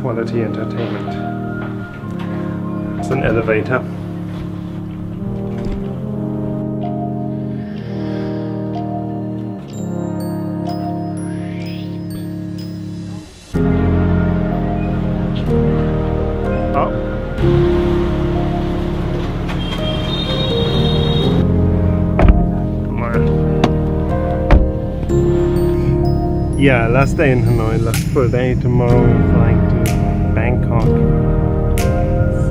Quality entertainment. It's an elevator. Oh. Come on. Yeah, last day in Hanoi, last full day. Tomorrow we're flying to Bangkok.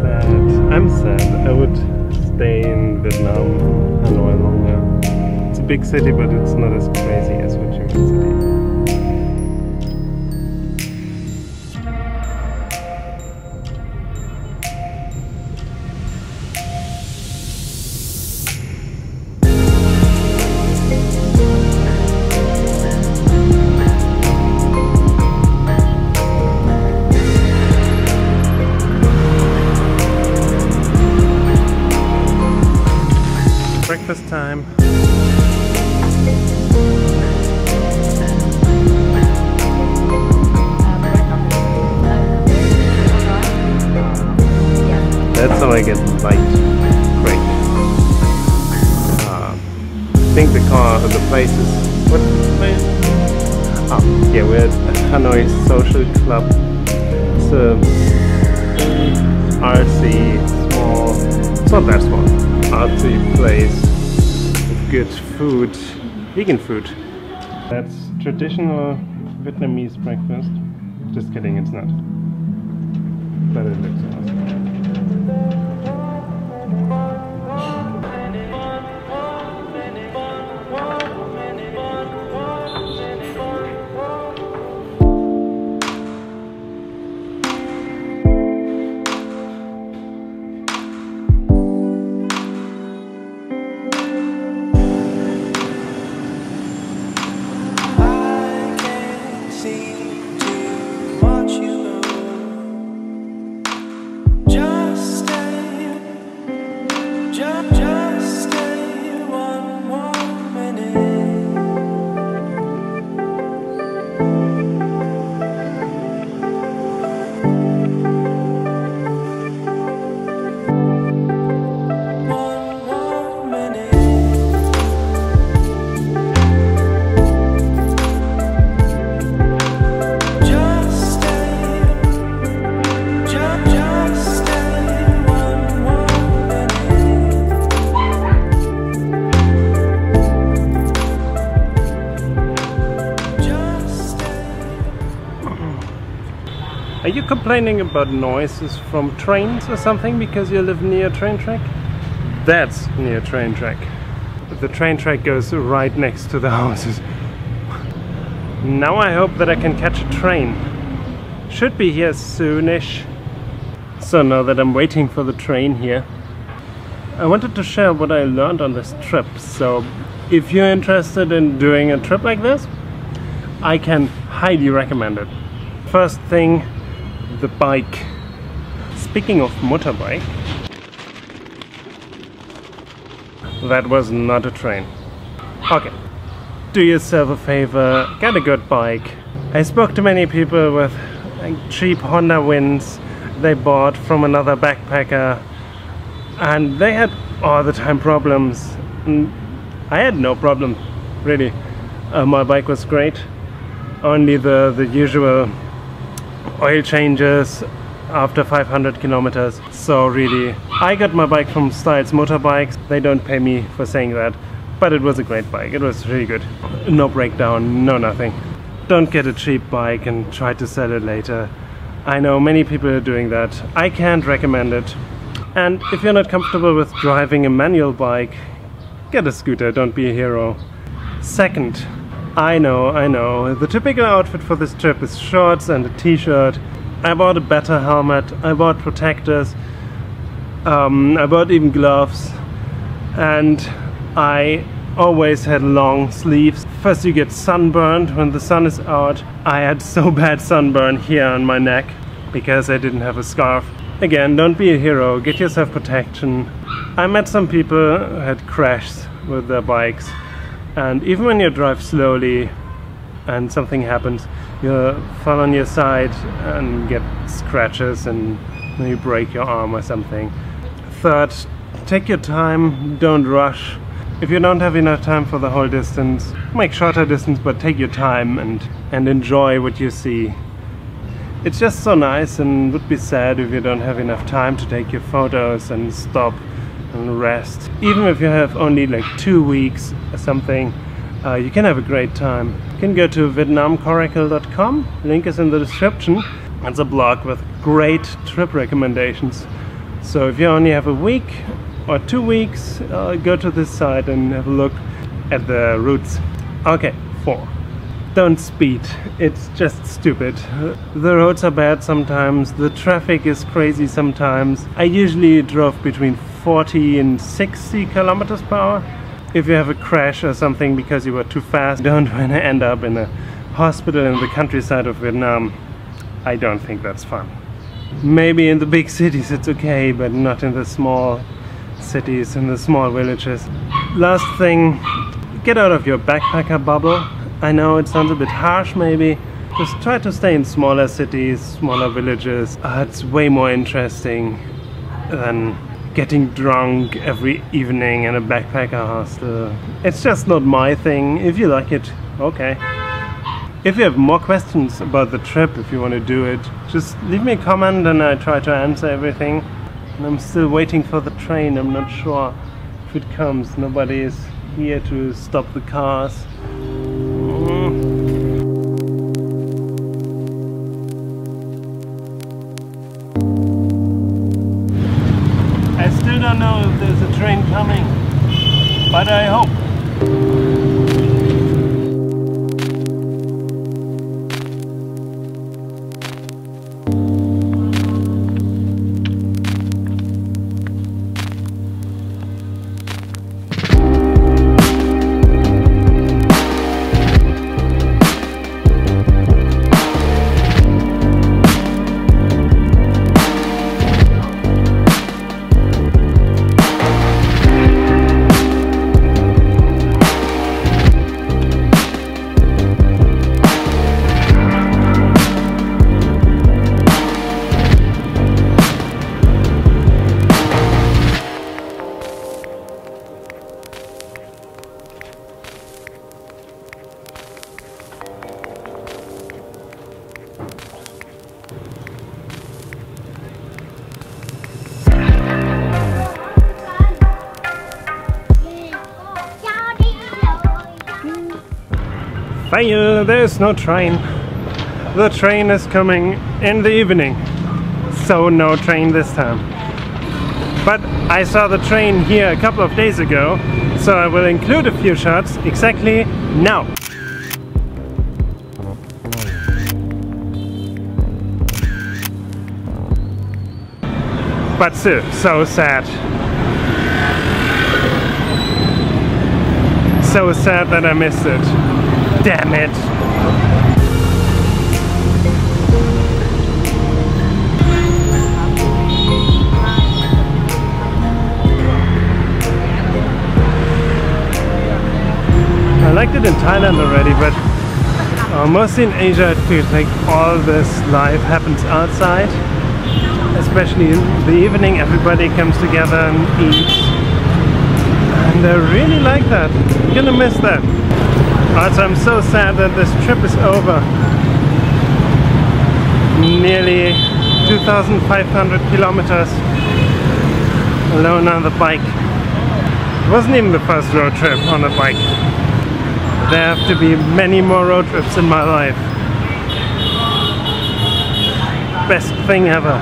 Sad. I'm sad. I would stay in Vietnam, Hanoi longer. It's a big city, but it's not as crazy as Ho Chi Minh City. Breakfast time. That's how I get light. Great. I think the place is... What place? Oh, yeah, we're at Hanoi Social Club. It's a RC small... It's not that small. Artsy place with good food, vegan food. That's traditional Vietnamese breakfast. Just kidding, it's not. But it looks awesome. Are you complaining about noises from trains or something because you live near a train track? That's near a train track. The train track goes right next to the houses. Now I hope that I can catch a train. Should be here soonish. So now that I'm waiting for the train here, I wanted to share what I learned on this trip. So if you're interested in doing a trip like this, I can highly recommend it. First thing, the bike. Speaking of motorbike, that was not a train. Okay, do yourself a favor, get a good bike. I spoke to many people with cheap Honda Winds they bought from another backpacker, and they had all the time problems. I had no problem, really. My bike was great, only the usual oil changes after 500 kilometers. So really, I got my bike from Styles Motorbikes. They don't pay me for saying that, but it was a great bike. It was really good. No breakdown, no nothing. Don't get a cheap bike and try to sell it later. I know many people are doing that. I can't recommend it. And if you're not comfortable with driving a manual bike, get a scooter, don't be a hero. Second, I know, the typical outfit for this trip is shorts and a t-shirt. I bought a better helmet, I bought protectors, I bought even gloves, and I always had long sleeves. First you get sunburned when the sun is out. I had so bad sunburn here on my neck because I didn't have a scarf. Again, don't be a hero, get yourself protection. I met some people who had crashed with their bikes, and even when you drive slowly and something happens, you fall on your side and get scratches and maybe break your arm or something. Third, take your time, don't rush. If you don't have enough time for the whole distance, make shorter distance, but take your time and enjoy what you see. It's just so nice, and would be sad if you don't have enough time to take your photos and stop and rest. Even if you have only like 2 weeks or something, you can have a great time. You can go to vietnamcoracle.com, link is in the description. It's a blog with great trip recommendations. So if you only have a week or 2 weeks, go to this site and have a look at the routes. Okay, 4. Don't speed, it's just stupid. The roads are bad sometimes, the traffic is crazy sometimes. I usually drove between 40 and 60 kilometers per hour. If you have a crash or something because you were too fast, don't want to end up in a hospital in the countryside of Vietnam. I don't think that's fun. Maybe in the big cities it's okay, but not in the small cities, in the small villages. Last thing, get out of your backpacker bubble. I know it sounds a bit harsh maybe. Just try to stay in smaller cities, smaller villages. It's way more interesting than getting drunk every evening in a backpacker hostel. It's just not my thing. If you like it, okay. If you have more questions about the trip, if you want to do it, just leave me a comment and I try to answer everything. And I'm still waiting for the train. I'm not sure if it comes. Nobody is here to stop the cars. I still don't know if there's a train coming, but I hope. Fail, there's no train. The train is coming in the evening, so no train this time. But I saw the train here a couple of days ago, so I will include a few shots exactly now. But still, so sad. So sad that I missed it. Damn it! I liked it in Thailand already, but mostly in Asia it feels like all this life happens outside. Especially in the evening, everybody comes together and eats. And I really like that. I'm gonna miss that. Also, I'm so sad that this trip is over. Nearly 2,500 kilometers alone on the bike. It wasn't even the first road trip on a bike. There have to be many more road trips in my life. Best thing ever.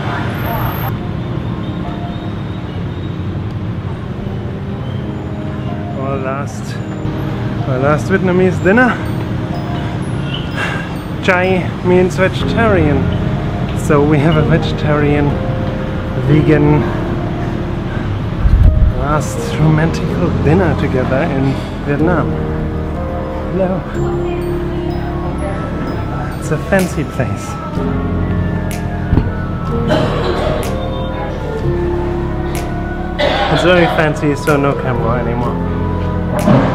Our last Vietnamese dinner. Chai means vegetarian, so we have a vegetarian, vegan last romantic dinner together in Vietnam. Hello. It's a fancy place. It's very fancy, so no camera anymore.